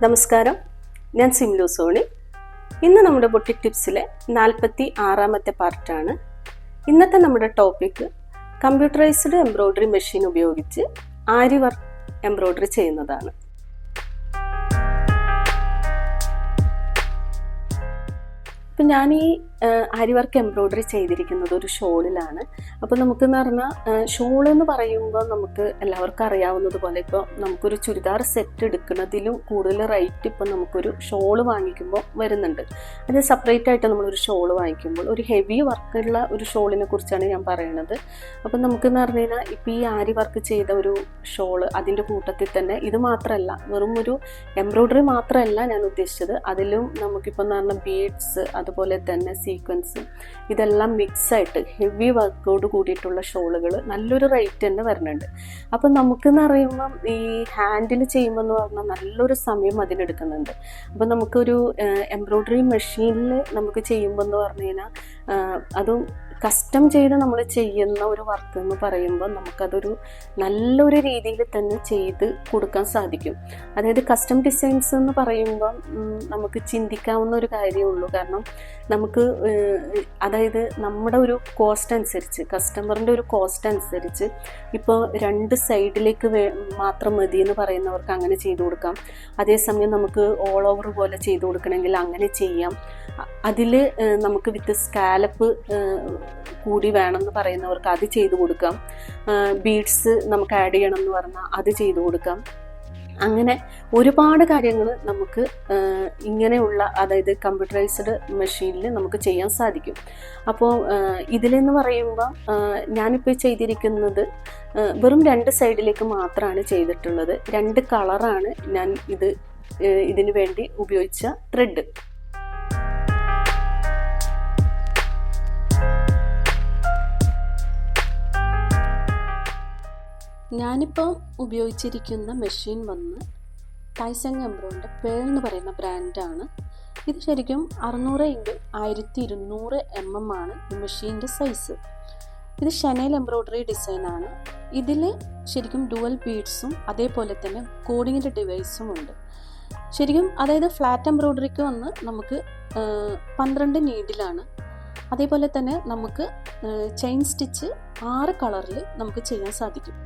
നമസ്കാരം, ഞാൻ സിംലു സോണി. ഇന്ന് നമ്മുടെ ബൊട്ടിക് ടിപ്സിലെ 46ാമത്തെ പാർട്ടാണ്. ഇന്നത്തെ നമ്മുടെ ടോപ്പിക് കമ്പ്യൂട്ടറൈസ്ഡ് എംബ്രോയ്ഡറി മെഷീൻ ഉപയോഗിച്ച് ആരി വർക്ക് എംബ്രോയ്ഡറി ചെയ്യുന്നതാണ്. അപ്പം ഞാൻ ഈ ആരി വർക്ക് എംബ്രോയ്ഡറി ചെയ്തിരിക്കുന്നത് ഒരു ഷോളിലാണ്. അപ്പോൾ നമുക്കെന്ന് പറഞ്ഞാൽ ഷോൾ എന്ന് പറയുമ്പോൾ നമുക്ക് എല്ലാവർക്കും അറിയാവുന്നതുപോലെ ഇപ്പോൾ നമുക്കൊരു ചുരിദാർ സെറ്റ് എടുക്കുന്നതിലും കൂടുതൽ റേറ്റ് ഇപ്പോൾ നമുക്കൊരു ഷോൾ വാങ്ങിക്കുമ്പോൾ വരുന്നുണ്ട്. അത് സെപ്പറേറ്റ് ആയിട്ട് നമ്മളൊരു ഷോൾ വാങ്ങിക്കുമ്പോൾ ഒരു ഹെവി വർക്കുള്ള ഒരു ഷോളിനെ കുറിച്ചാണ് ഞാൻ പറയുന്നത്. അപ്പം നമുക്കെന്ന് പറഞ്ഞു കഴിഞ്ഞാൽ ഇപ്പോൾ ഈ ആരി വർക്ക് ചെയ്ത ഒരു ഷോള് അതിൻ്റെ കൂട്ടത്തിൽ തന്നെ ഇത് മാത്രമല്ല, വെറും ഒരു എംബ്രോയ്ഡറി മാത്രമല്ല ഞാൻ ഉദ്ദേശിച്ചത്, അതിലും നമുക്കിപ്പോൾ എന്ന് പറഞ്ഞാൽ ബീഡ്സ് അതുപോലെ തന്നെ സീക്വൻസ് ഇതെല്ലാം മിക്സായിട്ട് ഹെവി വർക്കോട് കൂടിയിട്ടുള്ള ഷോളുകൾ നല്ലൊരു റേറ്റ് തന്നെ വരുന്നുണ്ട്. അപ്പം നമുക്കെന്ന് പറയുമ്പം ഈ ഹാൻഡിൽ ചെയ്യുമ്പോൾ എന്ന് പറഞ്ഞാൽ നല്ലൊരു സമയം അതിനെടുക്കുന്നുണ്ട്. അപ്പം നമുക്കൊരു എംബ്രോയ്ഡറി മെഷീനിൽ നമുക്ക് ചെയ്യുമ്പോൾ എന്ന് പറഞ്ഞു കഴിഞ്ഞാൽ അതും കസ്റ്റം ചെയ്ത് നമ്മൾ ചെയ്യുന്ന ഒരു വർക്ക് എന്ന് പറയുമ്പോൾ നമുക്കതൊരു നല്ലൊരു രീതിയിൽ തന്നെ ചെയ്ത് കൊടുക്കാൻ സാധിക്കും. അതായത് കസ്റ്റം ഡിസൈൻസ് എന്ന് പറയുമ്പം നമുക്ക് ചിന്തിക്കാവുന്ന ഒരു കാര്യമുള്ളൂ. കാരണം നമുക്ക് അതായത് നമ്മുടെ ഒരു കോസ്റ്റ് അനുസരിച്ച്, കസ്റ്റമറിൻ്റെ ഒരു കോസ്റ്റ് അനുസരിച്ച് ഇപ്പോൾ 2 സൈഡിലേക്ക് മാത്രം മതി എന്ന് പറയുന്നവർക്ക് അങ്ങനെ ചെയ്തു കൊടുക്കാം. അതേസമയം നമുക്ക് ഓൾ ഓവർ പോലെ ചെയ്തു കൊടുക്കണമെങ്കിൽ അങ്ങനെ ചെയ്യാം. അതിൽ നമുക്ക് വിത്ത് സ്കാലപ്പ് കൂടി വേണമെന്ന് പറയുന്നവർക്ക് അത് ചെയ്തു കൊടുക്കാം. ബീഡ്സ് നമുക്ക് ആഡ് ചെയ്യണം എന്ന് പറഞ്ഞാൽ അത് ചെയ്തു കൊടുക്കാം. അങ്ങനെ ഒരുപാട് കാര്യങ്ങൾ നമുക്ക് ഇങ്ങനെയുള്ള അതായത് കമ്പ്യൂട്ടറൈസ്ഡ് മെഷീനിൽ നമുക്ക് ചെയ്യാൻ സാധിക്കും. അപ്പോൾ ഇതിലെന്ന് പറയുമ്പോൾ ഞാനിപ്പോൾ ചെയ്തിരിക്കുന്നത് വെറും 2 സൈഡിലേക്ക് മാത്രമാണ് ചെയ്തിട്ടുള്ളത്. 2 കളറാണ് ഞാൻ ഇതിനു വേണ്ടി ഉപയോഗിച്ച ത്രെഡ്. ഞാനിപ്പോൾ ഉപയോഗിച്ചിരിക്കുന്ന മെഷീൻ വന്ന് ടൈസൺ എംബ്രോയുടെ പേൾ എന്ന് പറയുന്ന ബ്രാൻഡാണ്. ഇത് ശരിക്കും 600x1200 mm ആണ് ഈ മെഷീൻ്റെ സൈസ്. ഇത് ഷനേൽ എംബ്രോയ്ഡറി ഡിസൈനാണ്. ഇതിൽ ശരിക്കും ഡുവൽ ബീഡ്സും അതേപോലെ തന്നെ കോഡിങ്ങിൻ്റെ ഡിവൈസും ഉണ്ട്. ശരിക്കും അതായത് ഫ്ലാറ്റ് എംബ്രോയ്ഡറിക്ക് വന്ന് നമുക്ക് 12 നീഡിലാണ്. അതേപോലെ തന്നെ നമുക്ക് ചെയിൻ സ്റ്റിച്ച് 6 കളറിൽ നമുക്ക് ചെയ്യാൻ സാധിക്കും.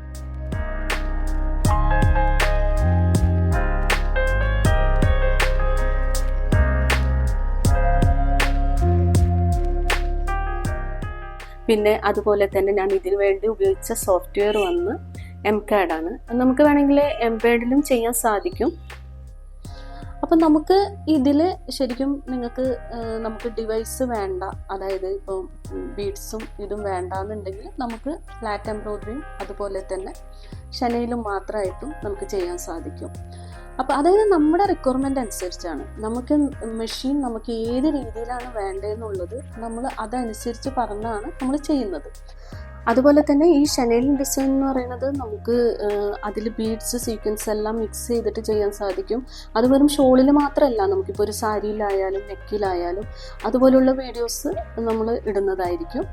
പിന്നെ അതുപോലെ തന്നെ ഞാൻ ഇതിനു വേണ്ടി ഉപയോഗിച്ച സോഫ്റ്റ്വെയർ വന്ന് MCAD ആണ്. നമുക്ക് വേണമെങ്കിൽ MPEG-ലും ചെയ്യാൻ സാധിക്കും. അപ്പം നമുക്ക് ഇതിൽ ശരിക്കും നമുക്ക് ഡിവൈസ് വേണ്ട, അതായത് ഇപ്പം ബീഡ്സും ഇതും വേണ്ടാന്നുണ്ടെങ്കിൽ നമുക്ക് ഫ്ലാറ്റ് എംബ്രോയ്ഡറിയും അതുപോലെ തന്നെ ഷനയിലും മാത്രമായിട്ടും നമുക്ക് ചെയ്യാൻ സാധിക്കും. അപ്പോൾ അതായത് നമ്മുടെ റിക്വയർമെൻ്റ് അനുസരിച്ചാണ് നമുക്ക് മെഷീൻ നമുക്ക് ഏത് രീതിയിലാണ് വേണ്ടതെന്നുള്ളത് നമ്മൾ അതനുസരിച്ച് പറഞ്ഞാണ് നമ്മൾ ചെയ്യുന്നത്. അതുപോലെ തന്നെ ഈ ഷനേൽ ഡിസൈൻ എന്ന് പറയുന്നത് നമുക്ക് അതിൽ ബീഡ്സ് സീക്വൻസ് എല്ലാം മിക്സ് ചെയ്തിട്ട് ചെയ്യാൻ സാധിക്കും. അത് വെറും ഷോളിൽ മാത്രമല്ല, നമുക്കിപ്പോൾ ഒരു സാരിയിലായാലും നെക്കിലായാലും അതുപോലുള്ള വീഡിയോസ് നമ്മൾ ഇടുന്നതായിരിക്കും.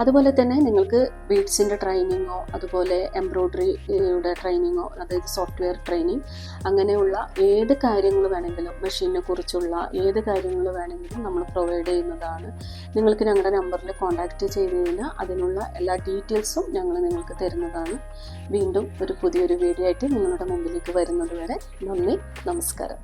അതുപോലെ തന്നെ നിങ്ങൾക്ക് ബീഡ്സിൻ്റെ ട്രെയിനിങ്ങോ അതുപോലെ എംബ്രോയ്ഡറിയുടെ ട്രെയിനിങ്ങോ അതായത് സോഫ്റ്റ്വെയർ ട്രെയിനിങ് അങ്ങനെയുള്ള ഏത് കാര്യങ്ങൾ വേണമെങ്കിലും മെഷീനെ കുറിച്ചുള്ള ഏത് കാര്യങ്ങൾ വേണമെങ്കിലും നമ്മൾ പ്രൊവൈഡ് ചെയ്യുന്നതാണ്. നിങ്ങൾക്ക് ഞങ്ങളുടെ നമ്പറിൽ കോൺടാക്റ്റ് ചെയ്ത് കഴിഞ്ഞാൽ അതിനുള്ള എല്ലാ ഡീറ്റെയിൽസും ഞങ്ങൾ നിങ്ങൾക്ക് തരുന്നതാണ്. വീണ്ടും ഒരു പുതിയൊരു വീഡിയോ ആയിട്ട് നിങ്ങളുടെ മുമ്പിലേക്ക് വരുന്നത് വരെ നന്ദി, നമസ്കാരം.